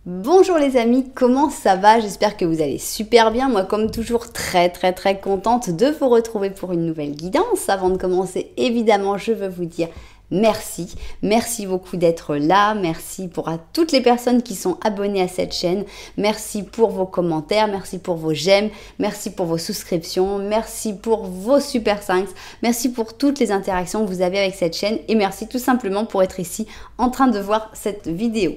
Bonjour les amis, comment ça va? J'espère que vous allez super bien. Moi comme toujours très contente de vous retrouver pour une nouvelle guidance. Avant de commencer, évidemment, je veux vous dire merci. Merci beaucoup d'être là. Merci pour toutes les personnes qui sont abonnées à cette chaîne. Merci pour vos commentaires. Merci pour vos j'aime. Merci pour vos souscriptions. Merci pour vos super 5. Merci pour toutes les interactions que vous avez avec cette chaîne. Et merci tout simplement pour être ici en train de voir cette vidéo.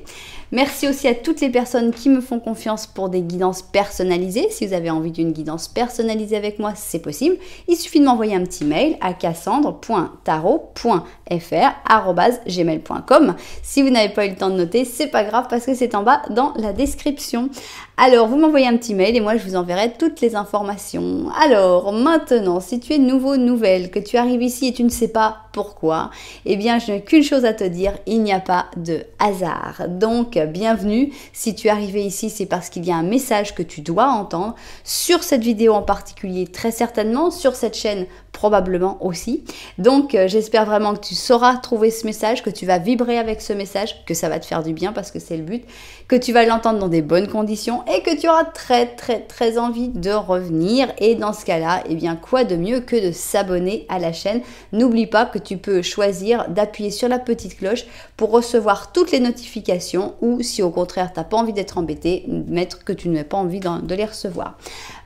Merci aussi à toutes les personnes qui me font confiance pour des guidances personnalisées. Si vous avez envie d'une guidance personnalisée avec moi, c'est possible. Il suffit de m'envoyer un petit mail à cassandre.tarot.fr@gmail.com. Si vous n'avez pas eu le temps de noter, c'est pas grave parce que c'est en bas dans la description. Alors, vous m'envoyez un petit mail et moi, je vous enverrai toutes les informations. Alors, maintenant, si tu es nouveau, nouvelle, que tu arrives ici et tu ne sais pas pourquoi, eh bien, je n'ai qu'une chose à te dire, il n'y a pas de hasard. Donc, bienvenue. Si tu es arrivé ici, c'est parce qu'il y a un message que tu dois entendre. Sur cette vidéo en particulier, très certainement. Sur cette chaîne, probablement aussi. Donc, j'espère vraiment que tu sauras trouver ce message, que tu vas vibrer avec ce message, que ça va te faire du bien parce que c'est le but, que tu vas l'entendre dans des bonnes conditions et que tu auras très envie de revenir. Et dans ce cas-là, eh bien, quoi de mieux que de s'abonner à la chaîne. N'oublie pas que tu peux choisir d'appuyer sur la petite cloche pour recevoir toutes les notifications ou si au contraire, tu n'as pas envie d'être embêté, mettre que tu n'as pas envie de les recevoir.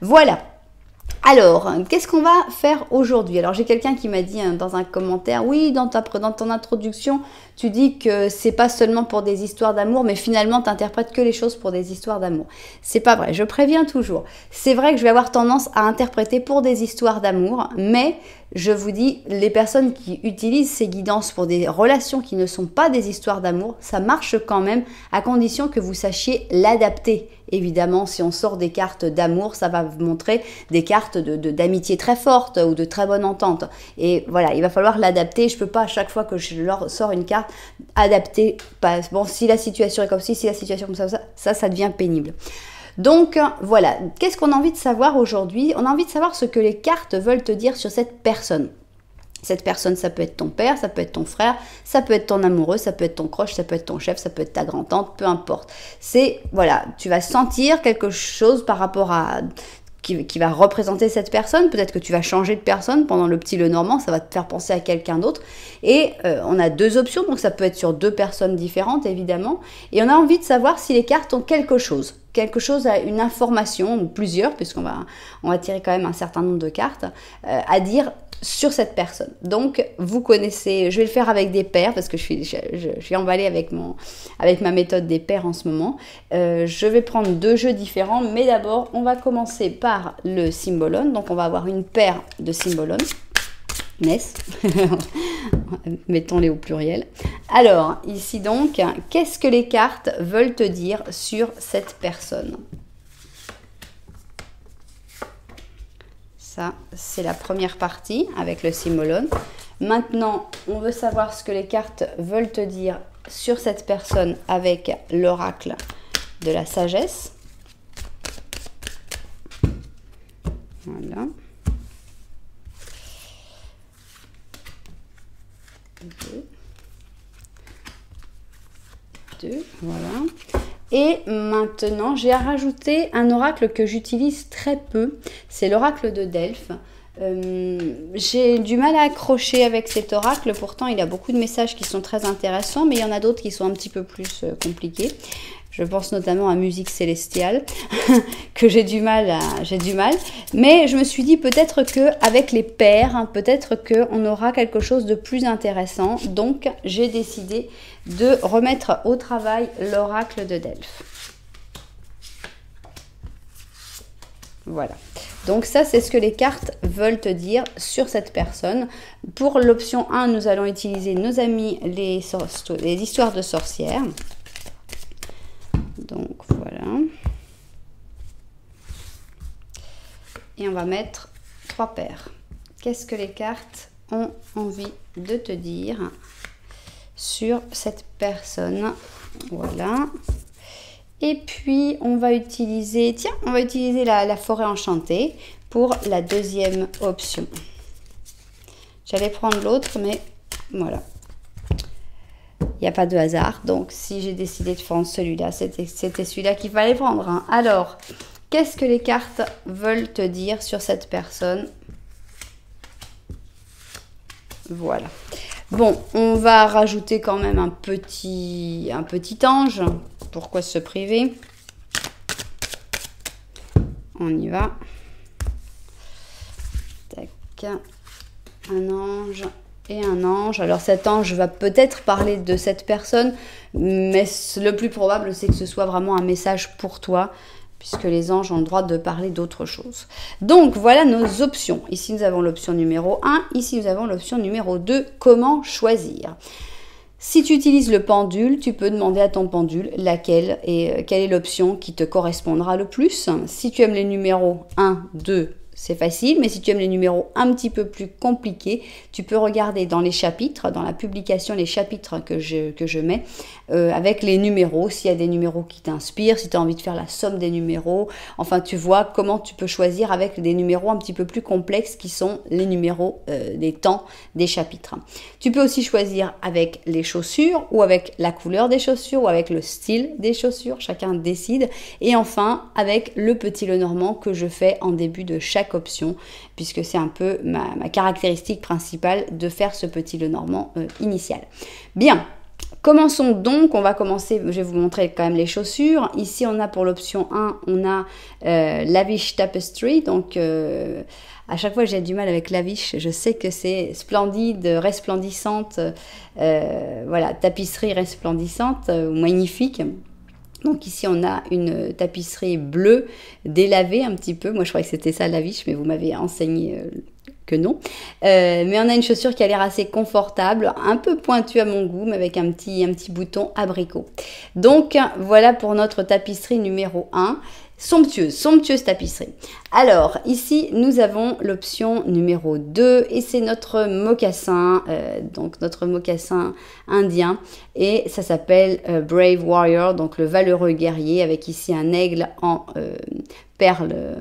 Voilà. Alors, qu'est-ce qu'on va faire aujourd'hui? Alors, j'ai quelqu'un qui m'a dit dans un commentaire, oui, dans ton introduction, tu dis que c'est pas seulement pour des histoires d'amour, mais finalement, tu n'interprètes que les choses pour des histoires d'amour. C'est pas vrai, je préviens toujours. C'est vrai que je vais avoir tendance à interpréter pour des histoires d'amour, mais je vous dis, les personnes qui utilisent ces guidances pour des relations qui ne sont pas des histoires d'amour, ça marche quand même à condition que vous sachiez l'adapter. Évidemment, si on sort des cartes d'amour, ça va vous montrer des cartes d'amitié très forte ou de très bonne entente. Et voilà, il va falloir l'adapter. Je ne peux pas à chaque fois que je leur sors une carte, adapter. Bon, si la situation est comme ci, si la situation est comme ça devient pénible. Donc voilà, qu'est-ce qu'on a envie de savoir aujourd'hui? On a envie de savoir ce que les cartes veulent te dire sur cette personne. Cette personne, ça peut être ton père, ça peut être ton frère, ça peut être ton amoureux, ça peut être ton crush, ça peut être ton chef, ça peut être ta grand-tante, peu importe. C'est, voilà, tu vas sentir quelque chose par rapport à... Qui va représenter cette personne. Peut-être que tu vas changer de personne pendant le petit Lenormand, ça va te faire penser à quelqu'un d'autre. Et on a deux options, donc ça peut être sur deux personnes différentes, évidemment. Et on a envie de savoir si les cartes ont quelque chose, une information, ou plusieurs, puisqu'on va tirer quand même un certain nombre de cartes, à dire sur cette personne. Donc, vous connaissez, je vais le faire avec des paires, parce que je suis emballée avec ma méthode des paires en ce moment. Je vais prendre deux jeux différents, mais d'abord, on va commencer par le cymbalone. Donc, on va avoir une paire de cymbalone. Ness, mettons-les au pluriel. Alors, ici donc, qu'est-ce que les cartes veulent te dire sur cette personne? Ça, c'est la première partie avec le cymbalone. Maintenant, on veut savoir ce que les cartes veulent te dire sur cette personne avec l'oracle de la sagesse. Voilà. Deux, voilà. Et maintenant, j'ai rajouté un oracle que j'utilise très peu. C'est l'oracle de Delphes. J'ai du mal à accrocher avec cet oracle. Pourtant, il a beaucoup de messages qui sont très intéressants, mais il y en a d'autres qui sont un petit peu plus compliqués. Je pense notamment à Musique Célestiale, que j'ai du mal. Mais je me suis dit peut-être qu'avec les paires, peut-être qu'on aura quelque chose de plus intéressant. Donc, j'ai décidé de remettre au travail l'oracle de Delphes. Voilà. Donc ça, c'est ce que les cartes veulent te dire sur cette personne. Pour l'option 1, nous allons utiliser nos amis les histoires de sorcières. Donc voilà. Et on va mettre 3 paires. Qu'est-ce que les cartes ont envie de te dire sur cette personne? Voilà. Et puis, on va utiliser, la forêt enchantée pour la deuxième option. J'allais prendre l'autre, mais voilà. Il n'y a pas de hasard. Donc, si j'ai décidé de prendre celui-là, c'était celui-là qu'il fallait prendre. Hein. Alors, qu'est-ce que les cartes veulent te dire sur cette personne? Voilà. Bon, on va rajouter quand même un petit ange. Pourquoi se priver? On y va. Tac. Un ange et un ange. Alors cet ange va peut-être parler de cette personne, mais le plus probable c'est que ce soit vraiment un message pour toi, puisque les anges ont le droit de parler d'autre chose. Donc voilà nos options. Ici nous avons l'option numéro 1, ici nous avons l'option numéro 2, comment choisir. Si tu utilises le pendule, tu peux demander à ton pendule laquelle et quelle est l'option qui te correspondra le plus. Si tu aimes les numéros 1, 2, c'est facile, mais si tu aimes les numéros un petit peu plus compliqués, tu peux regarder dans les chapitres, dans la publication, les chapitres que je mets, avec les numéros, s'il y a des numéros qui t'inspirent, si tu as envie de faire la somme des numéros, enfin tu vois comment tu peux choisir avec des numéros un petit peu plus complexes qui sont les numéros des temps des chapitres. Tu peux aussi choisir avec les chaussures ou avec la couleur des chaussures ou avec le style des chaussures, chacun décide. Et enfin avec le petit Lenormand que je fais en début de chaque option, puisque c'est un peu ma caractéristique principale de faire ce petit Lenormand initial. Bien, commençons donc. On va commencer, je vais vous montrer quand même les chaussures. Ici on a pour l'option 1, on a Lavish Tapestry, donc à chaque fois j'ai du mal avec Lavish, je sais que c'est splendide, resplendissante, voilà, tapisserie resplendissante, magnifique. Donc ici, on a une tapisserie bleue délavée un petit peu. Moi, je croyais que c'était ça, Lavish, mais vous m'avez enseigné que non. Mais on a une chaussure qui a l'air assez confortable, un peu pointue à mon goût, mais avec un petit bouton abricot. Donc, voilà pour notre tapisserie numéro 1. Somptueuse tapisserie. Alors, ici, nous avons l'option numéro 2 et c'est notre mocassin, donc notre mocassin indien. Et ça s'appelle Brave Warrior, donc le valeureux guerrier, avec ici un aigle en perles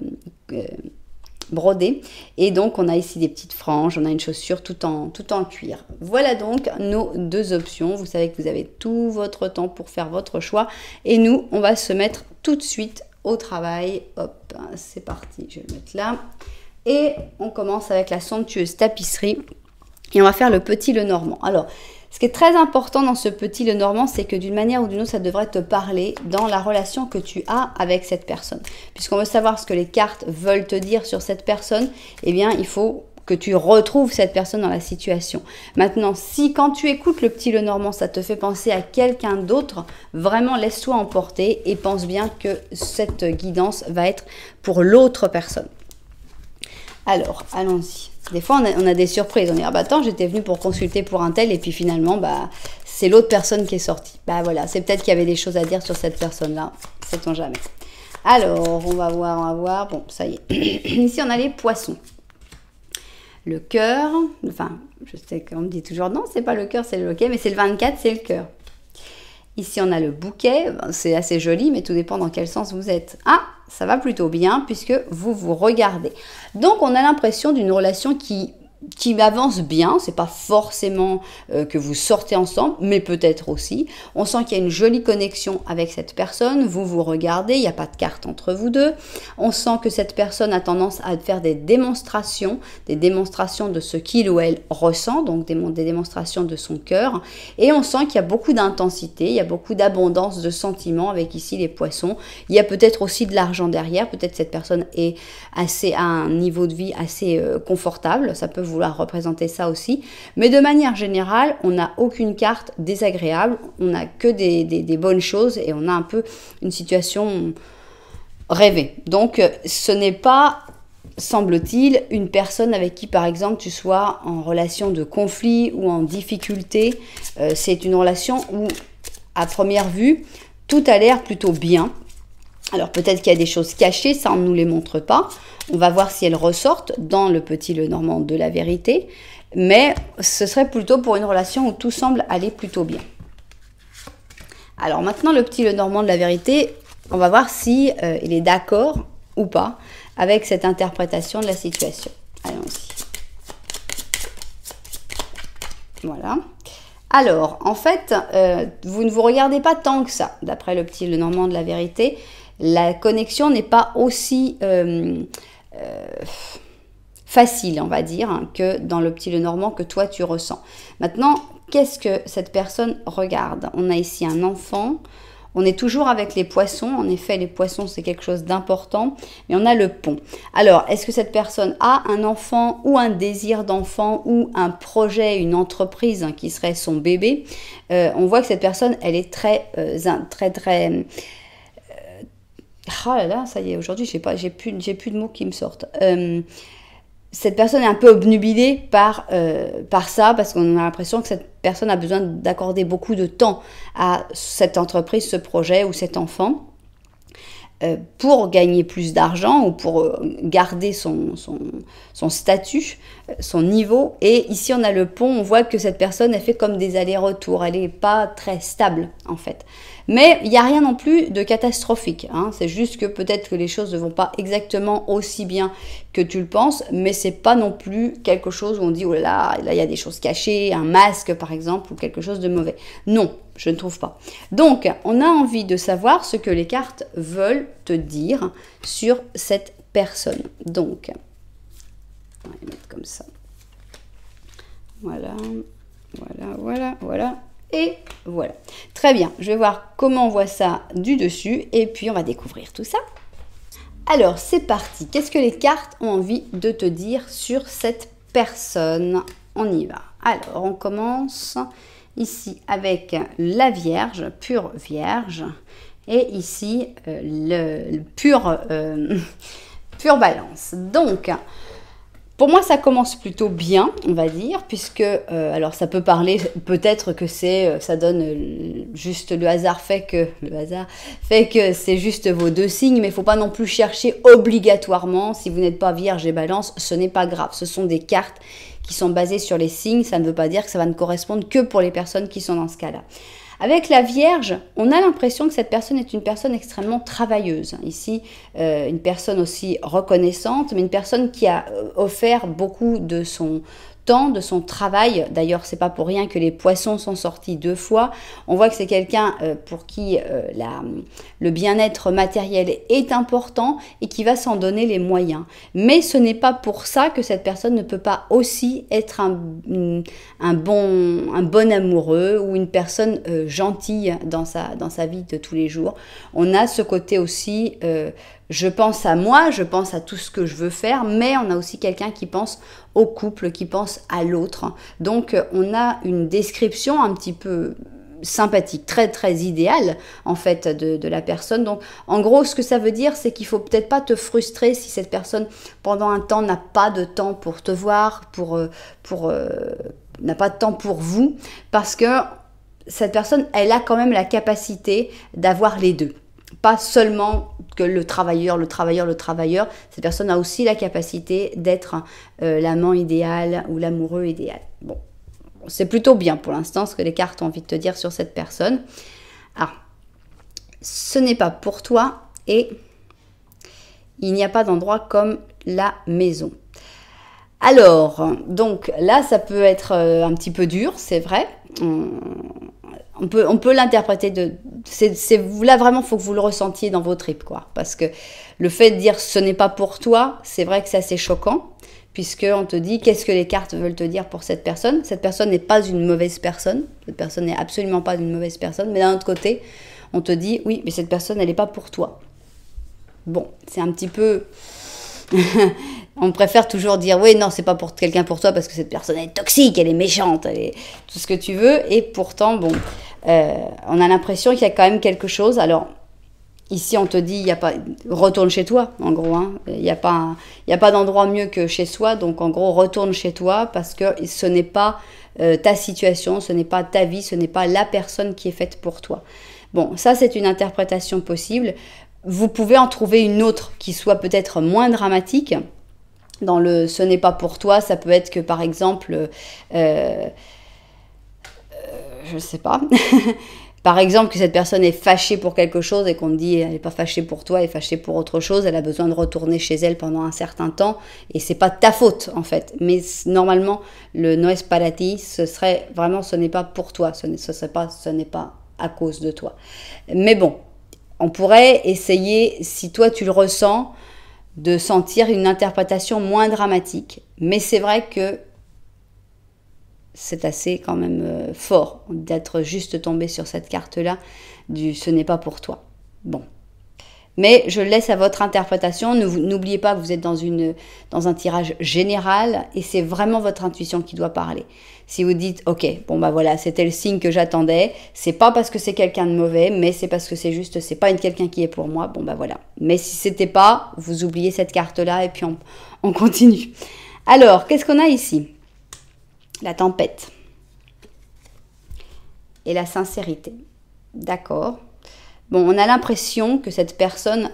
brodées. Et donc, on a ici des petites franges, on a une chaussure tout en cuir. Voilà donc nos deux options. Vous savez que vous avez tout votre temps pour faire votre choix. Et nous, on va se mettre tout de suite au travail. Hop, c'est parti, je vais le mettre là. Et on commence avec la somptueuse tapisserie. Et on va faire le petit Lenormand. Alors, ce qui est très important dans ce petit Lenormand, c'est que d'une manière ou d'une autre, ça devrait te parler dans la relation que tu as avec cette personne. Puisqu'on veut savoir ce que les cartes veulent te dire sur cette personne, eh bien, il faut que tu retrouves cette personne dans la situation. Maintenant, si quand tu écoutes le petit Lenormand, ça te fait penser à quelqu'un d'autre, vraiment laisse-toi emporter et pense bien que cette guidance va être pour l'autre personne. Alors, allons-y. Des fois, on a des surprises. On dit, ah bah attends, j'étais venue pour consulter pour un tel et puis finalement, bah, c'est l'autre personne qui est sortie. Bah voilà, c'est peut-être qu'il y avait des choses à dire sur cette personne-là. Sait-on jamais. Alors, on va voir. Bon, ça y est. Ici, on a les poissons. Le cœur, enfin, je sais qu'on me dit toujours non, c'est pas le cœur, c'est le loquet, mais c'est le 24, c'est le cœur. Ici, on a le bouquet, c'est assez joli, mais tout dépend dans quel sens vous êtes. Ah, ça va plutôt bien, puisque vous vous regardez. Donc, on a l'impression d'une relation qui avance bien, c'est pas forcément que vous sortez ensemble, mais peut-être aussi. On sent qu'il y a une jolie connexion avec cette personne, vous vous regardez, il n'y a pas de carte entre vous deux. On sent que cette personne a tendance à faire des démonstrations de ce qu'il ou elle ressent, donc des démonstrations de son cœur. Et on sent qu'il y a beaucoup d'intensité, il y a beaucoup d'abondance de sentiments avec ici les poissons. Il y a peut-être aussi de l'argent derrière, peut-être cette personne est à un niveau de vie assez confortable, ça peut vouloir représenter ça aussi, mais de manière générale, on n'a aucune carte désagréable, on n'a que des bonnes choses et on a un peu une situation rêvée. Donc, ce n'est pas, semble-t-il, une personne avec qui, par exemple, tu sois en relation de conflit ou en difficulté. C'est une relation où, à première vue, tout a l'air plutôt bien. Alors peut-être qu'il y a des choses cachées, ça on ne nous les montre pas. On va voir si elles ressortent dans le petit Lenormand de la vérité. Mais ce serait plutôt pour une relation où tout semble aller plutôt bien. Alors maintenant le petit Lenormand de la vérité, on va voir si il est d'accord ou pas avec cette interprétation de la situation. Allons-y. Voilà. Alors, en fait, vous ne vous regardez pas tant que ça, d'après le petit Lenormand de la vérité. La connexion n'est pas aussi facile, on va dire, hein, que dans le petit Lenormand que toi tu ressens. Maintenant, qu'est-ce que cette personne regarde? On a ici un enfant. On est toujours avec les poissons. En effet, les poissons, c'est quelque chose d'important. Mais on a le pont. Alors, est-ce que cette personne a un enfant ou un désir d'enfant ou un projet, une entreprise hein, qui serait son bébé? On voit que cette personne, elle est très... oh là là, ça y est, aujourd'hui, j'ai plus de mots qui me sortent. Cette personne est un peu obnubilée par ça, parce qu'on a l'impression que cette personne a besoin d'accorder beaucoup de temps à cette entreprise, ce projet ou cet enfant, pour gagner plus d'argent ou pour garder son statut, son niveau. Et ici, on a le pont, on voit que cette personne, elle fait comme des allers-retours, elle n'est pas très stable, en fait. Mais il n'y a rien non plus de catastrophique, hein. C'est juste que peut-être que les choses ne vont pas exactement aussi bien que tu le penses, mais c'est pas non plus quelque chose où on dit, oh là, il y a des choses cachées, un masque par exemple, ou quelque chose de mauvais. Non, je ne trouve pas. Donc, on a envie de savoir ce que les cartes veulent te dire sur cette personne. Donc, on va les mettre comme ça. Voilà, voilà, voilà, voilà. Et voilà. Très bien, je vais voir comment on voit ça du dessus et puis on va découvrir tout ça. Alors, c'est parti. Qu'est-ce que les cartes ont envie de te dire sur cette personne? On y va. Alors, on commence ici avec la Vierge, pure Vierge. Et ici, le pure Balance. Donc... pour moi, ça commence plutôt bien, on va dire, puisque, alors ça peut parler, peut-être que ça donne juste le hasard fait que c'est juste vos deux signes, mais il ne faut pas non plus chercher obligatoirement, si vous n'êtes pas Vierge et Balance, ce n'est pas grave. Ce sont des cartes qui sont basées sur les signes, ça ne veut pas dire que ça va ne correspondre que pour les personnes qui sont dans ce cas-là. Avec la Vierge, on a l'impression que cette personne est une personne extrêmement travailleuse. Ici, une personne aussi reconnaissante, mais une personne qui a offert beaucoup de son temps, de son travail. D'ailleurs, c'est pas pour rien que les poissons sont sortis 2 fois. On voit que c'est quelqu'un pour qui le bien-être matériel est important et qui va s'en donner les moyens. Mais ce n'est pas pour ça que cette personne ne peut pas aussi être un bon amoureux ou une personne gentille dans sa vie de tous les jours. On a ce côté aussi... je pense à moi, je pense à tout ce que je veux faire, mais on a aussi quelqu'un qui pense au couple, qui pense à l'autre. Donc, on a une description un petit peu sympathique, très très idéale en fait de la personne. Donc, en gros, ce que ça veut dire, c'est qu'il faut peut-être pas te frustrer si cette personne, pendant un temps, n'a pas de temps pour te voir, n'a pas de temps pour vous, parce que cette personne, elle a quand même la capacité d'avoir les deux. Pas seulement que le travailleur. Cette personne a aussi la capacité d'être l'amant idéal ou l'amoureux idéal. Bon, c'est plutôt bien pour l'instant ce que les cartes ont envie de te dire sur cette personne. Ah, ce n'est pas pour toi et il n'y a pas d'endroit comme la maison. Alors, donc là, ça peut être un petit peu dur, c'est vrai. On peut l'interpréter là vraiment, il faut que vous le ressentiez dans vos tripes, quoi. Parce que le fait de dire ce n'est pas pour toi, c'est vrai que c'est assez choquant, puisqu'on te dit qu'est-ce que les cartes veulent te dire pour cette personne. Cette personne n'est pas une mauvaise personne, cette personne n'est absolument pas une mauvaise personne, mais d'un autre côté, on te dit oui, mais cette personne, elle n'est pas pour toi. Bon, c'est un petit peu... On préfère toujours dire oui, non, c'est pas pour quelqu'un pour toi parce que cette personne est toxique, elle est méchante, elle est tout ce que tu veux. Et pourtant, bon, on a l'impression qu'il y a quand même quelque chose. Alors, ici, on te dit, il y a pas, retourne chez toi, en gros. Hein. Il n'y a pas d'endroit mieux que chez soi. Donc, en gros, retourne chez toi parce que ce n'est pas ta situation, ce n'est pas ta vie, ce n'est pas la personne qui est faite pour toi. Bon, ça, c'est une interprétation possible. Vous pouvez en trouver une autre qui soit peut-être moins dramatique. Dans le « ce n'est pas pour toi », ça peut être que, par exemple, je sais pas, Par exemple, que cette personne est fâchée pour quelque chose et qu'on te dit elle n'est pas fâchée pour toi, elle est fâchée pour autre chose, elle a besoin de retourner chez elle pendant un certain temps et c'est pas de ta faute en fait. Mais normalement, le no es para ti, ce n'est pas pour toi, ce n'est pas à cause de toi. Mais bon, on pourrait essayer, si toi tu le ressens, de sentir une interprétation moins dramatique. Mais c'est vrai que c'est assez quand même fort d'être juste tombé sur cette carte-là du « ce n'est pas pour toi ». Bon. Mais je laisse à votre interprétation. N'oubliez pas que vous êtes dans un tirage général et c'est vraiment votre intuition qui doit parler. Si vous dites « Ok, bon bah voilà, c'était le signe que j'attendais. C'est pas parce que c'est quelqu'un de mauvais, mais c'est parce que c'est pas quelqu'un qui est pour moi. » Bon bah voilà. Mais si c'était pas, vous oubliez cette carte-là et puis on continue. Alors, qu'est-ce qu'on a ici ? La tempête et la sincérité. D'accord. Bon, on a l'impression que cette personne,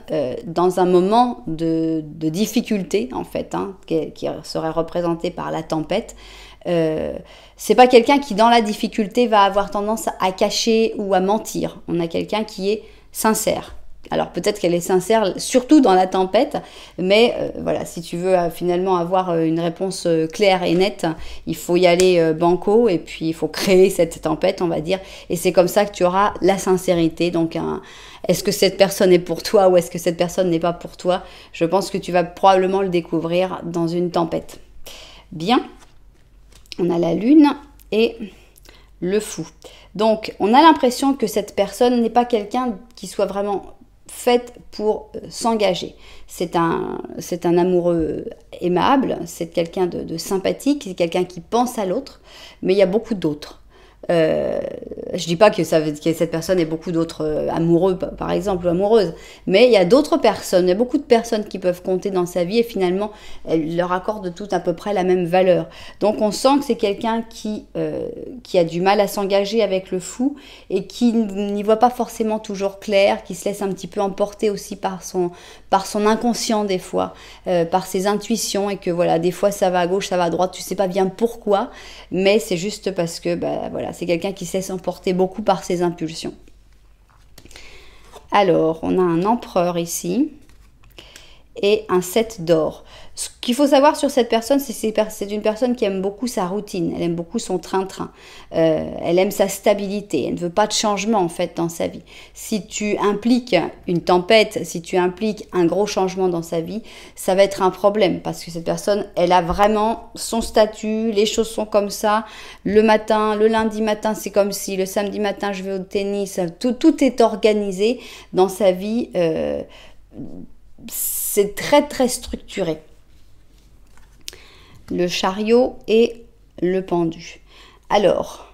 dans un moment de difficulté, en fait, qui serait représentée par la tempête, c'est pas quelqu'un qui, dans la difficulté, va avoir tendance à cacher ou à mentir. On a quelqu'un qui est sincère. Alors peut-être qu'elle est sincère, surtout dans la tempête, mais voilà, si tu veux finalement avoir une réponse claire et nette, il faut y aller banco et puis il faut créer cette tempête, on va dire, et c'est comme ça que tu auras la sincérité. Donc, est-ce que cette personne est pour toi ou est-ce que cette personne n'est pas pour toi? Je pense que tu vas probablement le découvrir dans une tempête. Bien, on a la lune et le fou. Donc, on a l'impression que cette personne n'est pas quelqu'un qui soit vraiment faite pour s'engager. C'est un amoureux aimable, c'est quelqu'un de sympathique, c'est quelqu'un qui pense à l'autre, mais il y a beaucoup d'autres. Je dis pas que cette personne ait beaucoup d'autres amoureux, par exemple, ou amoureuses, mais il y a d'autres personnes, il y a beaucoup de personnes qui peuvent compter dans sa vie et finalement, elle leur accorde toutes à peu près la même valeur. Donc, on sent que c'est quelqu'un qui a du mal à s'engager avec le fou et qui n'y voit pas forcément toujours clair, qui se laisse un petit peu emporter aussi par son inconscient des fois, par ses intuitions et que voilà, des fois ça va à gauche, ça va à droite, tu sais pas bien pourquoi, mais c'est juste parce que voilà, c'est quelqu'un qui se laisse emporter beaucoup par ses impulsions. Alors, on a un empereur ici et un 7 d'or. Ce qu'il faut savoir sur cette personne, c'est une personne qui aime beaucoup sa routine, elle aime beaucoup son train-train, elle aime sa stabilité, elle ne veut pas de changement en fait dans sa vie. Si tu impliques une tempête, si tu impliques un gros changement dans sa vie, ça va être un problème parce que cette personne, elle a vraiment son statut, les choses sont comme ça, le matin, le lundi matin c'est comme si, le samedi matin je vais au tennis, tout est organisé dans sa vie, c'est très très structuré. Le chariot et le pendu. Alors,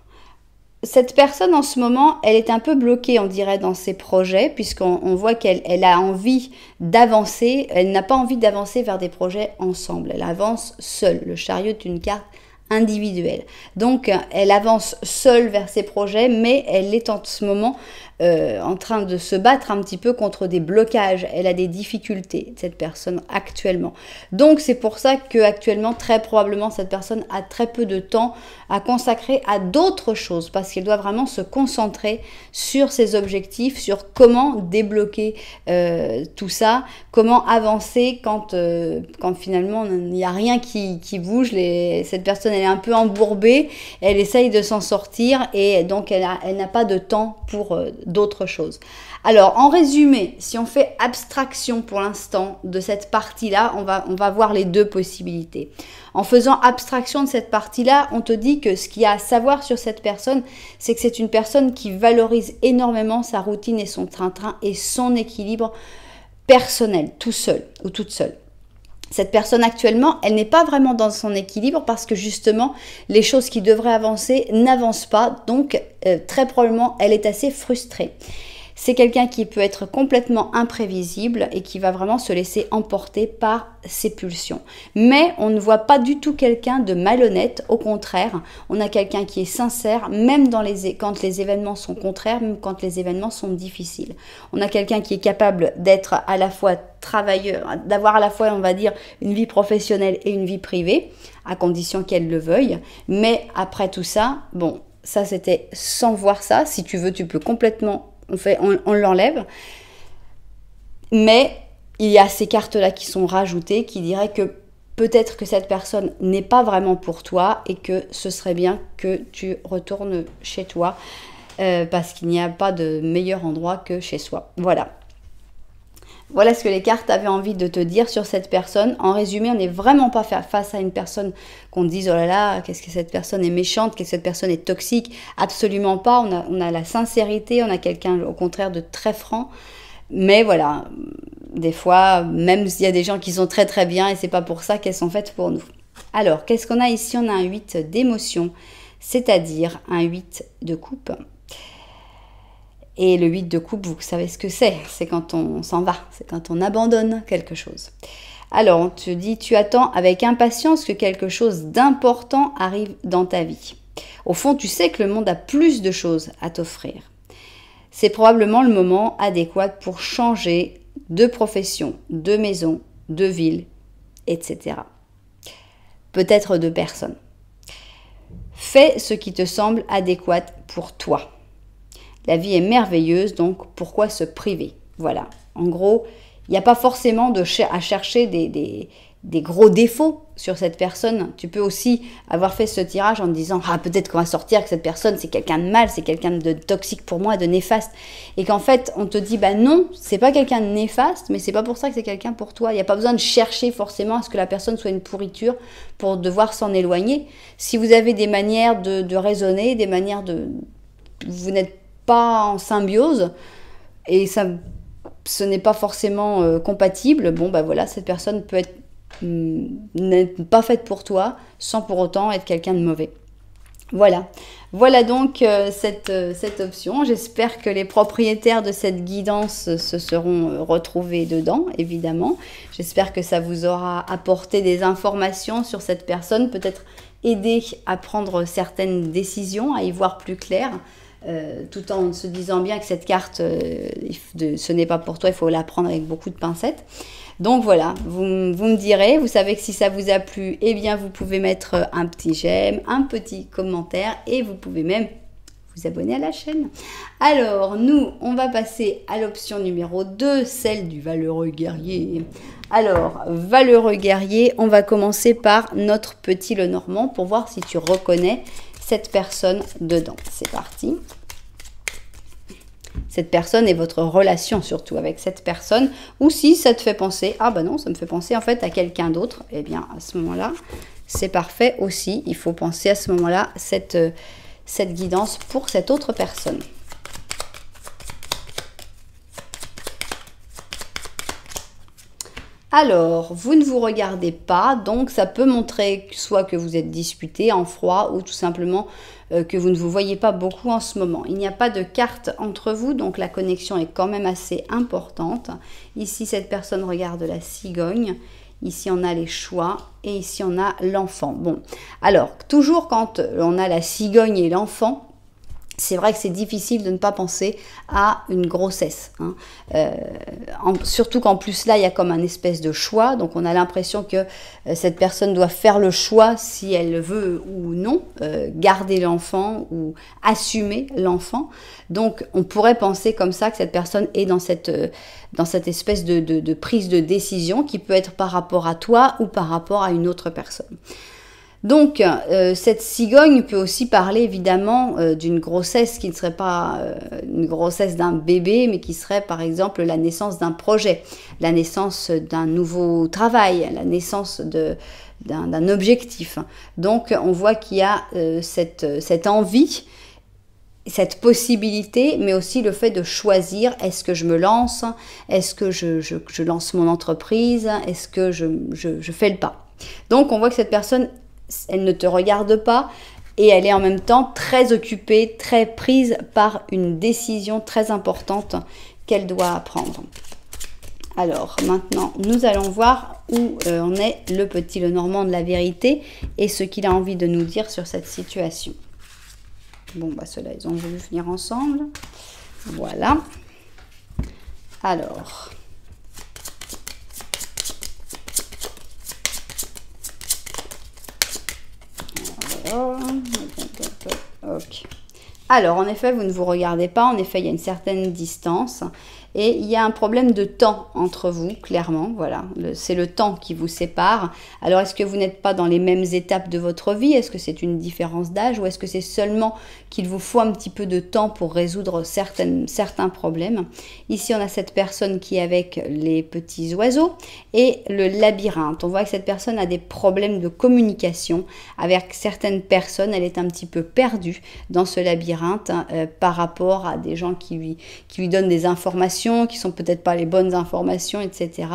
cette personne en ce moment, elle est un peu bloquée, on dirait, dans ses projets, puisqu'on voit qu'elle a envie d'avancer, elle n'a pas envie d'avancer vers des projets ensemble, elle avance seule. Le chariot est une carte individuelle. Donc, elle avance seule vers ses projets, mais elle est en ce moment en train de se battre un petit peu contre des blocages. Elle a des difficultés, cette personne, actuellement. Donc, c'est pour ça qu'actuellement, très probablement, cette personne a très peu de temps à consacrer à d'autres choses, parce qu'elle doit vraiment se concentrer sur ses objectifs, sur comment débloquer tout ça, comment avancer quand finalement, il n'y a rien qui bouge. Cette personne, elle est un peu embourbée, elle essaye de s'en sortir et donc elle n'a pas de temps pour d'autres choses. Alors, en résumé, si on fait abstraction pour l'instant de cette partie-là, on va voir les deux possibilités. En faisant abstraction de cette partie-là, on te dit que ce qu'il y a à savoir sur cette personne, c'est que c'est une personne qui valorise énormément sa routine et son train-train et son équilibre personnel, tout seul ou toute seule. Cette personne actuellement, elle n'est pas vraiment dans son équilibre parce que justement, les choses qui devraient avancer n'avancent pas. Donc, très probablement, elle est assez frustrée. C'est quelqu'un qui peut être complètement imprévisible et qui va vraiment se laisser emporter par ses pulsions. Mais on ne voit pas du tout quelqu'un de malhonnête. Au contraire, on a quelqu'un qui est sincère, même quand les événements sont contraires, même quand les événements sont difficiles. On a quelqu'un qui est capable d'être à la fois travailleur, d'avoir à la fois, on va dire, une vie professionnelle et une vie privée, à condition qu'elle le veuille. Mais après tout ça, bon, Ça, c'était sans voir ça. Si tu veux, tu peux complètement, on l'enlève. Mais il y a ces cartes-là qui sont rajoutées, qui diraient que peut-être que cette personne n'est pas vraiment pour toi et que ce serait bien que tu retournes chez toi parce qu'il n'y a pas de meilleur endroit que chez soi. Voilà. Voilà ce que les cartes avaient envie de te dire sur cette personne. En résumé, on n'est vraiment pas face à une personne qu'on dise « Oh là là, qu'est-ce que cette personne est méchante, qu'est-ce que cette personne est toxique ?» Absolument pas. On a la sincérité, on a quelqu'un au contraire de très franc. Mais voilà, des fois, même s'il y a des gens qui sont très très bien et c'est pas pour ça qu'elles sont faites pour nous. Alors, qu'est-ce qu'on a ici? On a un 8 d'émotion, c'est-à-dire un 8 de coupe. Et le 8 de coupe, vous savez ce que c'est. C'est quand on s'en va, c'est quand on abandonne quelque chose. Alors, on te dit, tu attends avec impatience que quelque chose d'important arrive dans ta vie. Au fond, tu sais que le monde a plus de choses à t'offrir. C'est probablement le moment adéquat pour changer de profession, de maison, de ville, etc. Peut-être de personne. Fais ce qui te semble adéquat pour toi. La vie est merveilleuse, donc pourquoi se priver? Voilà. En gros, il n'y a pas forcément à chercher des gros défauts sur cette personne. Tu peux aussi avoir fait ce tirage en te disant « Ah, peut-être qu'on va sortir que cette personne, c'est quelqu'un de mal, c'est quelqu'un de toxique pour moi, de néfaste. » Et qu'en fait, on te dit « Bah non, c'est pas quelqu'un de néfaste, mais c'est pas pour ça que c'est quelqu'un pour toi. » Il n'y a pas besoin de chercher forcément à ce que la personne soit une pourriture pour devoir s'en éloigner. Si vous avez des manières de raisonner, des manières de... Vous n'êtes pas en symbiose et ce n'est pas forcément compatible, bon bah voilà, cette personne peut être n'est pas faite pour toi sans pour autant être quelqu'un de mauvais. Voilà donc cette option. J'espère que les propriétaires de cette guidance se seront retrouvés dedans, évidemment. J'espère que ça vous aura apporté des informations sur cette personne, peut-être aider à prendre certaines décisions, à y voir plus clair. Tout en se disant bien que cette carte, ce n'est pas pour toi, il faut la prendre avec beaucoup de pincettes. Donc voilà, vous me direz, vous savez que si ça vous a plu, eh bien vous pouvez mettre un petit j'aime, un petit commentaire et vous pouvez même vous abonner à la chaîne. Alors nous, on va passer à l'option numéro 2, celle du valeureux guerrier. Alors, valeureux guerrier, on va commencer par notre petit Lenormand pour voir si tu reconnais cette personne dedans. C'est parti. Cette personne et votre relation surtout avec cette personne. Ou si ça te fait penser, ah bah non, ça me fait penser en fait à quelqu'un d'autre. Eh bien, à ce moment-là, c'est parfait aussi. Il faut penser à ce moment-là cette guidance pour cette autre personne. Alors, vous ne vous regardez pas, donc ça peut montrer soit que vous êtes disputé en froid ou tout simplement que vous ne vous voyez pas beaucoup en ce moment. Il n'y a pas de carte entre vous, donc la connexion est quand même assez importante. Ici, cette personne regarde la cigogne. Ici, on a les choix et ici, on a l'enfant. Bon, alors, toujours quand on a la cigogne et l'enfant, c'est vrai que c'est difficile de ne pas penser à une grossesse. Hein. Surtout qu'en plus là, il y a comme un espèce de choix. Donc on a l'impression que cette personne doit faire le choix si elle veut ou non garder l'enfant ou assumer l'enfant. Donc on pourrait penser comme ça que cette personne est dans cette espèce de prise de décision qui peut être par rapport à toi ou par rapport à une autre personne. Donc, cette cigogne peut aussi parler évidemment d'une grossesse qui ne serait pas une grossesse d'un bébé, mais qui serait par exemple la naissance d'un projet, la naissance d'un nouveau travail, la naissance d'un objectif. Donc, on voit qu'il y a cette envie, cette possibilité, mais aussi le fait de choisir, est-ce que je me lance, est-ce que je lance mon entreprise, est-ce que je fais le pas. Donc, on voit que cette personne, elle ne te regarde pas et elle est en même temps très occupée, très prise par une décision très importante qu'elle doit prendre. Alors maintenant, nous allons voir où en est le petit Lenormand de la vérité et ce qu'il a envie de nous dire sur cette situation. Bon, bah ceux-là, ils ont voulu venir ensemble. Voilà. Alors... Ok. Alors, en effet, vous ne vous regardez pas. En effet, il y a une certaine distance. Et il y a un problème de temps entre vous, clairement. Voilà, c'est le temps qui vous sépare. Alors, est-ce que vous n'êtes pas dans les mêmes étapes de votre vie? Est-ce que c'est une différence d'âge? Ou est-ce que c'est seulement qu'il vous faut un petit peu de temps pour résoudre certains problèmes? Ici, on a cette personne qui est avec les petits oiseaux et le labyrinthe. On voit que cette personne a des problèmes de communication avec certaines personnes. Elle est un petit peu perdue dans ce labyrinthe par rapport à des gens qui lui donnent des informations qui sont peut-être pas les bonnes informations, etc.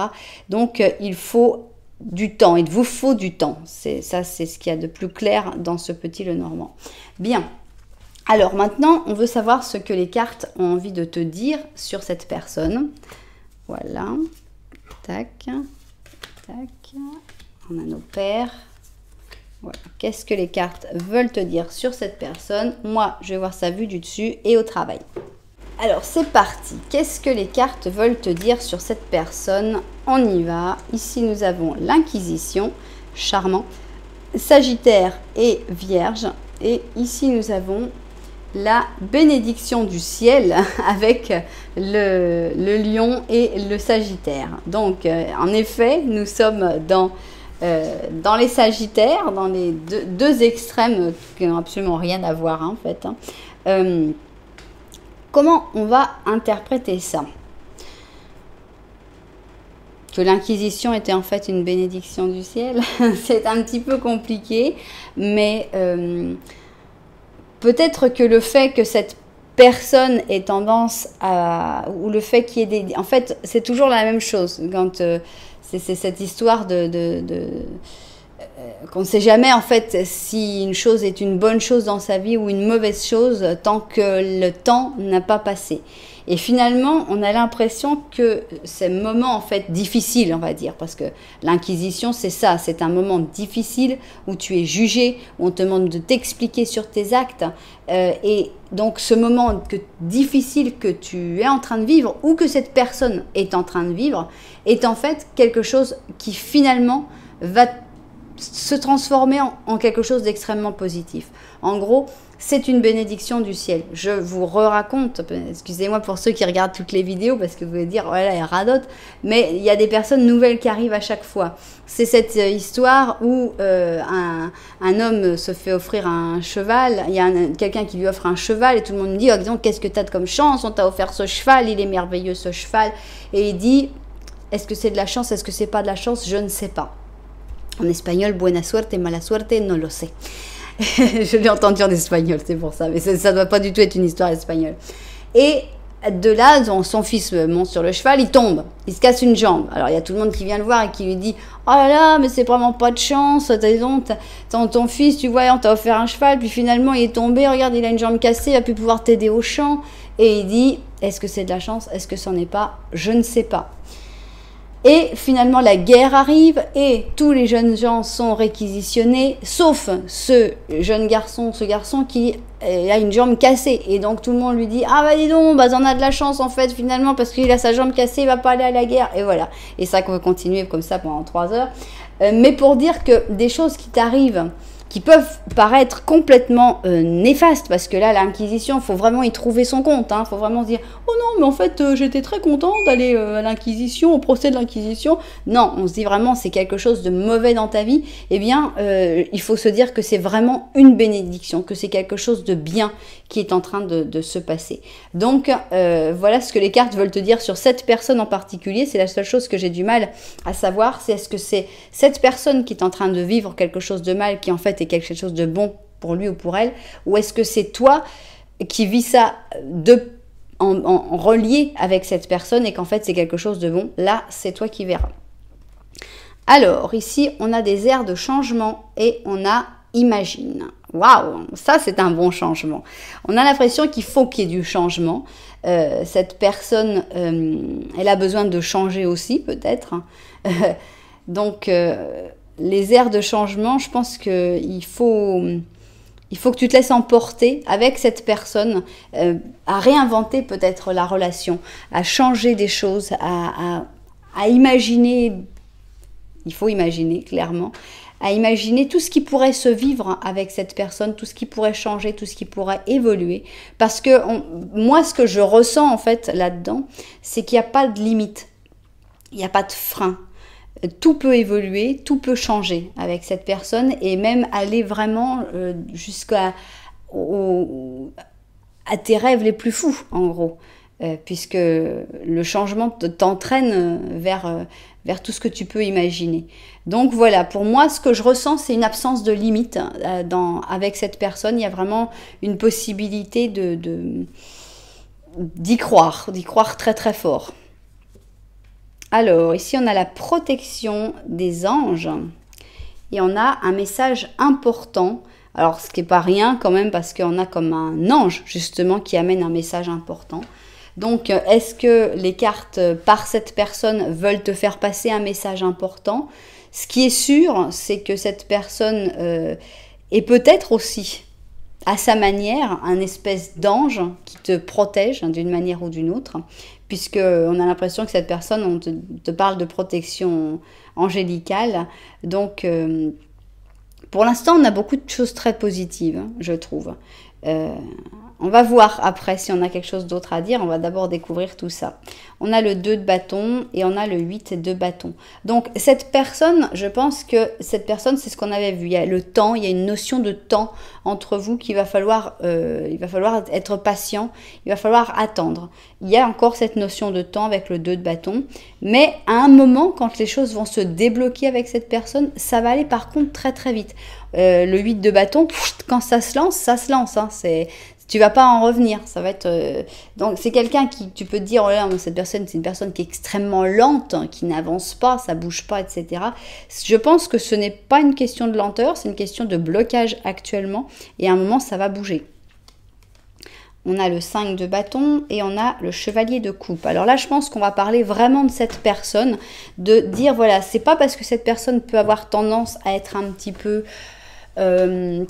Donc, il faut du temps, il vous faut du temps. C'est ce qu'il y a de plus clair dans ce petit Lenormand. Bien. Alors maintenant, on veut savoir ce que les cartes ont envie de te dire sur cette personne. Voilà. Tac. Tac. On a nos paires. Voilà. Qu'est-ce que les cartes veulent te dire sur cette personne? Moi, je vais voir ça vue du dessus et au travail. Alors, c'est parti. Qu'est-ce que les cartes veulent te dire sur cette personne? On y va. Ici, nous avons l'Inquisition, charmant, Sagittaire et Vierge. Et ici, nous avons la bénédiction du ciel avec le lion et le Sagittaire. Donc, en effet, nous sommes dans les Sagittaires, dans les deux extrêmes qui n'ont absolument rien à voir, hein, en fait. Comment on va interpréter ça? Que l'Inquisition était en fait une bénédiction du ciel, c'est un petit peu compliqué, mais peut-être que le fait que cette personne ait tendance à... ou le fait qu'il y ait des... En fait, c'est toujours la même chose. Quand c'est cette histoire qu'on ne sait jamais en fait si une chose est une bonne chose dans sa vie ou une mauvaise chose tant que le temps n'a pas passé. Et finalement, on a l'impression que ces moments en fait difficiles, on va dire, parce que l'Inquisition, c'est ça, c'est un moment difficile où tu es jugé, où on te demande de t'expliquer sur tes actes. Et donc, ce moment difficile que tu es en train de vivre ou que cette personne est en train de vivre est en fait quelque chose qui finalement va se transformer en quelque chose d'extrêmement positif. En gros, c'est une bénédiction du ciel. Je vous raconte, excusez-moi pour ceux qui regardent toutes les vidéos parce que vous allez dire, voilà, elle radote, mais il y a des personnes nouvelles qui arrivent à chaque fois. C'est cette histoire où un homme se fait offrir un cheval, il y a quelqu'un qui lui offre un cheval et tout le monde me dit, oh, disons, qu'est-ce que tu as de comme chance, on t'a offert ce cheval, il est merveilleux ce cheval. Et il dit, est-ce que c'est de la chance, est-ce que c'est pas de la chance, je ne sais pas. En espagnol, buena suerte, mala suerte, no lo sé. Je l'ai entendu en espagnol, c'est pour ça. Mais ça ne doit pas du tout être une histoire espagnole. Et de là, son fils monte sur le cheval, il tombe. Il se casse une jambe. Alors, il y a tout le monde qui vient le voir et qui lui dit « Oh là là, mais c'est vraiment pas de chance. Ton fils, tu vois, on t'a offert un cheval. Puis finalement, il est tombé. Regarde, il a une jambe cassée. Il va plus pouvoir t'aider au champ. » Et il dit « Est-ce que c'est de la chance? Est-ce que c'en est pas? Je ne sais pas. » Et finalement, la guerre arrive et tous les jeunes gens sont réquisitionnés, sauf ce garçon qui a une jambe cassée. Et donc, tout le monde lui dit « Ah bah dis donc, bah t'en as de la chance en fait finalement parce qu'il a sa jambe cassée, il va pas aller à la guerre. » Et voilà. Et ça va continuer comme ça pendant 3 heures. Mais pour dire que des choses qui t'arrivent, qui peuvent paraître complètement néfastes, parce que là, l'Inquisition, il faut vraiment y trouver son compte. Il faut vraiment se dire « Oh non, mais en fait, j'étais très content d'aller à l'Inquisition, au procès de l'Inquisition. » Non, on se dit vraiment c'est quelque chose de mauvais dans ta vie. Eh bien, il faut se dire que c'est vraiment une bénédiction, que c'est quelque chose de bien qui est en train de se passer. Donc, voilà ce que les cartes veulent te dire sur cette personne en particulier. C'est la seule chose que j'ai du mal à savoir, c'est est-ce que c'est cette personne qui est en train de vivre quelque chose de mal, qui en fait est quelque chose de bon pour lui ou pour elle, ou est-ce que c'est toi qui vis ça en relié avec cette personne et qu'en fait c'est quelque chose de bon? Là, c'est toi qui verras. Alors, ici, on a des airs de changement et on a imagine. Waouh, ça c'est un bon changement. On a l'impression qu'il faut qu'il y ait du changement. Cette personne, elle a besoin de changer aussi, peut-être. Donc, les airs de changement, je pense qu'il faut que tu te laisses emporter avec cette personne, à réinventer peut-être la relation, à changer des choses, à imaginer, il faut imaginer clairement, à imaginer tout ce qui pourrait se vivre avec cette personne, tout ce qui pourrait changer, tout ce qui pourrait évoluer. Parce que moi, ce que je ressens en fait là-dedans, c'est qu'il n'y a pas de limite, il n'y a pas de frein. Tout peut évoluer, tout peut changer avec cette personne et même aller vraiment jusqu'à tes rêves les plus fous, en gros. Puisque le changement t'entraîne vers tout ce que tu peux imaginer. Donc voilà, pour moi, ce que je ressens, c'est une absence de limite avec cette personne. Il y a vraiment une possibilité d'y croire très très fort. Alors, ici, on a la protection des anges et on a un message important. Alors, ce qui n'est pas rien quand même parce qu'on a comme un ange, justement, qui amène un message important. Donc, est-ce que les cartes par cette personne veulent te faire passer un message important? Ce qui est sûr, c'est que cette personne est peut-être aussi, à sa manière, un espèce d'ange qui te protège d'une manière ou d'une autre, puisqu'on a l'impression que cette personne, on te parle de protection angélicale. Donc, pour l'instant, on a beaucoup de choses très positives, je trouve. On va voir après si on a quelque chose d'autre à dire. On va d'abord découvrir tout ça. On a le 2 de bâton et on a le 8 de bâton. Donc, cette personne, je pense que cette personne, c'est ce qu'on avait vu. Il y a le temps, il y a une notion de temps entre vous qu'il va falloir être patient. Il va falloir attendre. Il y a encore cette notion de temps avec le 2 de bâton. Mais à un moment, quand les choses vont se débloquer avec cette personne, ça va aller par contre très très vite. Le 8 de bâton, quand ça se lance, hein, tu vas pas en revenir. Ça va être donc c'est quelqu'un qui tu peux te dire oh là, cette personne c'est une personne qui est extrêmement lente, hein, qui n'avance pas, ça bouge pas, etc. Je pense que ce n'est pas une question de lenteur, c'est une question de blocage actuellement et à un moment ça va bouger. On a le 5 de bâton et on a le chevalier de coupe. Alors là, je pense qu'on va parler vraiment de cette personne, de dire voilà, c'est pas parce que cette personne peut avoir tendance à être un petit peu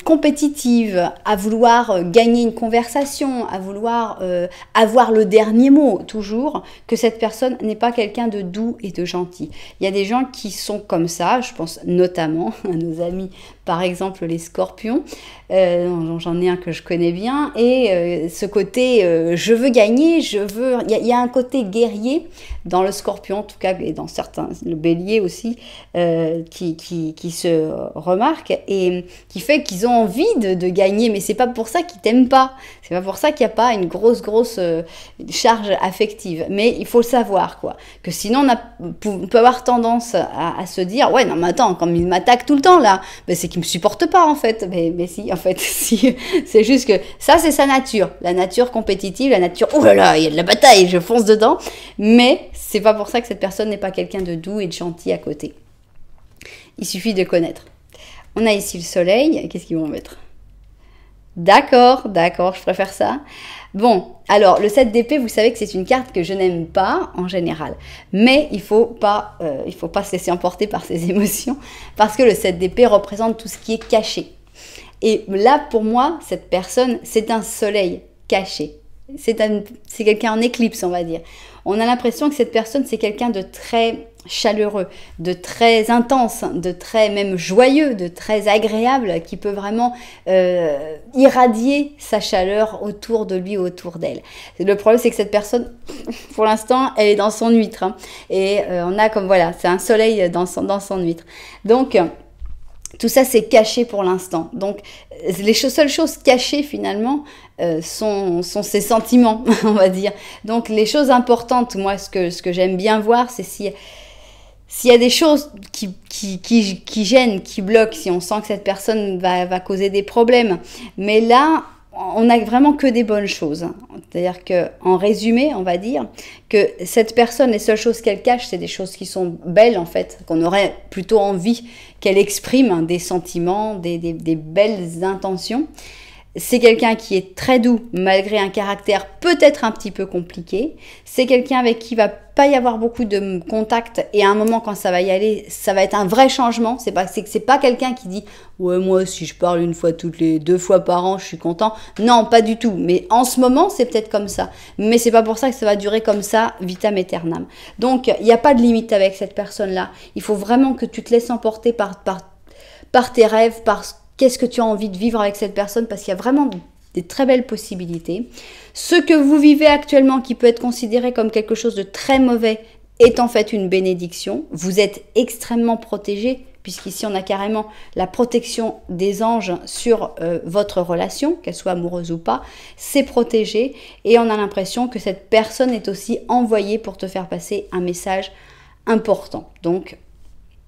compétitive, à vouloir gagner une conversation, à vouloir avoir le dernier mot toujours, que cette personne n'est pas quelqu'un de doux et de gentil. Il y a des gens qui sont comme ça, je pense notamment à nos amis, par exemple les scorpions, j'en ai un que je connais bien, et ce côté je veux gagner, il y a un côté guerrier dans le scorpion en tout cas, et dans certains, le bélier aussi, qui se remarque, et qui fait qu'ils ont envie de gagner, mais c'est pas pour ça qu'ils t'aiment pas, c'est pas pour ça qu'il n'y a pas une grosse charge affective, mais il faut le savoir quoi, que sinon on peut avoir tendance à se dire ouais non mais attends, quand il m'attaque tout le temps là, ben, c'est qu'il me supporte pas en fait, mais si en fait si, c'est juste que ça c'est sa nature, la nature compétitive, la nature oh là là il y a de la bataille, je fonce dedans, mais c'est pas pour ça que cette personne n'est pas quelqu'un de doux et de gentil à côté. Il suffit de connaître. On a ici le soleil. Qu'est-ce qu'ils vont mettre? D'accord, je préfère ça. Bon, alors le 7 d'épée, vous savez que c'est une carte que je n'aime pas en général. Mais il faut pas se laisser emporter par ses émotions. Parce que le 7 d'épée représente tout ce qui est caché. Et là, pour moi, cette personne, c'est un soleil caché. C'est quelqu'un en éclipse, on va dire. On a l'impression que cette personne, c'est quelqu'un de très chaleureux, de très intense, de très même joyeux, de très agréable, qui peut vraiment irradier sa chaleur autour de lui, autour d'elle. Le problème, c'est que cette personne, pour l'instant, elle est dans son huître. Hein, et on a comme, voilà, c'est un soleil dans son huître. Donc, tout ça, c'est caché pour l'instant. Donc, les seules choses cachées, finalement, sont ses sentiments, on va dire. Donc, les choses importantes, moi, ce que j'aime bien voir, c'est s'il y a des choses qui gênent, qui bloquent, si on sent que cette personne va causer des problèmes. Mais là, on n'a vraiment que des bonnes choses. C'est-à-dire qu'en résumé, on va dire que cette personne, les seules choses qu'elle cache, c'est des choses qui sont belles, en fait, qu'on aurait plutôt envie qu'elle exprime, hein, des sentiments, des belles intentions. C'est quelqu'un qui est très doux, malgré un caractère peut-être un petit peu compliqué. C'est quelqu'un avec qui il va pas y avoir beaucoup de contact, et à un moment, quand ça va y aller, ça va être un vrai changement. C'est pas quelqu'un qui dit « Ouais, moi, si je parle 2 fois par an, je suis content. » Non, pas du tout. Mais en ce moment, c'est peut-être comme ça. Mais c'est pas pour ça que ça va durer comme ça, vitam aeternam. Donc, il n'y a pas de limite avec cette personne-là. Il faut vraiment que tu te laisses emporter par par tes rêves, par qu'est-ce que tu as envie de vivre avec cette personne, parce qu'il y a vraiment des très belles possibilités. Ce que vous vivez actuellement, qui peut être considéré comme quelque chose de très mauvais, est en fait une bénédiction. Vous êtes extrêmement protégé, puisqu'ici on a carrément la protection des anges sur votre relation, qu'elle soit amoureuse ou pas, c'est protégé et on a l'impression que cette personne est aussi envoyée pour te faire passer un message important. Donc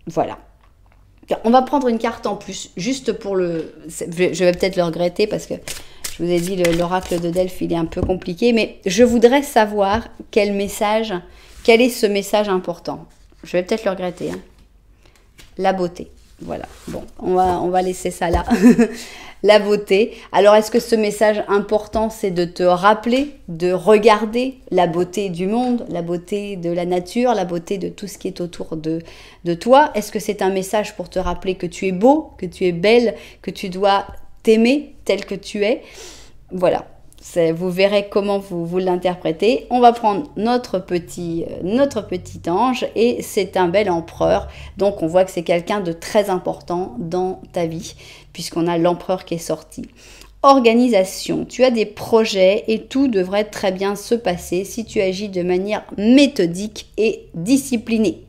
voilà. On va prendre une carte en plus, juste pour le... Je vais peut-être le regretter parce que je vous ai dit, l'oracle de Delphes, il est un peu compliqué, mais je voudrais savoir quel est ce message important. Je vais peut-être le regretter, hein. La beauté, voilà. Bon, on va laisser ça là. La beauté. Alors, est-ce que ce message important, c'est de te rappeler, de regarder la beauté du monde, la beauté de la nature, la beauté de tout ce qui est autour de toi? Est-ce que c'est un message pour te rappeler que tu es beau, que tu es belle, que tu dois t'aimer tel que tu es? Voilà. Vous verrez comment vous l'interprétez. On va prendre notre petit ange et c'est un bel empereur. Donc on voit que c'est quelqu'un de très important dans ta vie puisqu'on a l'empereur qui est sorti. Organisation, tu as des projets et tout devrait très bien se passer si tu agis de manière méthodique et disciplinée.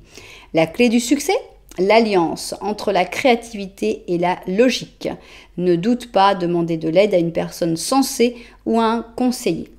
La clé du succès? L'alliance entre la créativité et la logique. Ne doute pas demander de l'aide à une personne sensée ou à un conseiller.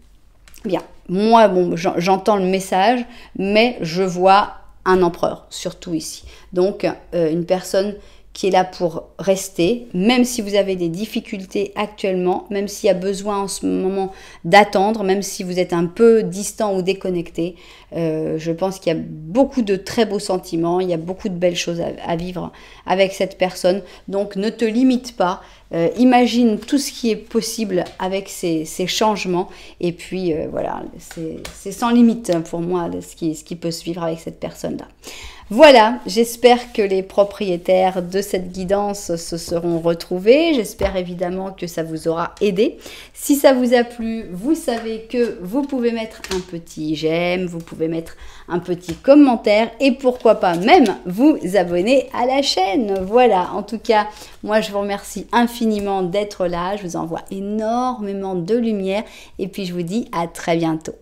Bien, moi, bon, j'entends le message, mais je vois un empereur, surtout ici. Donc, une personne qui est là pour rester, même si vous avez des difficultés actuellement, même s'il y a besoin en ce moment d'attendre, même si vous êtes un peu distant ou déconnecté. Je pense qu'il y a beaucoup de très beaux sentiments, il y a beaucoup de belles choses à vivre avec cette personne. Donc ne te limite pas, imagine tout ce qui est possible avec ces changements. Et puis voilà, c'est sans limite pour moi ce qui peut se vivre avec cette personne-là. Voilà, j'espère que les propriétaires de cette guidance se seront retrouvés. J'espère évidemment que ça vous aura aidé. Si ça vous a plu, vous savez que vous pouvez mettre un petit j'aime, vous pouvez mettre un petit commentaire et pourquoi pas même vous abonner à la chaîne. Voilà, en tout cas, moi je vous remercie infiniment d'être là. Je vous envoie énormément de lumière et puis je vous dis à très bientôt.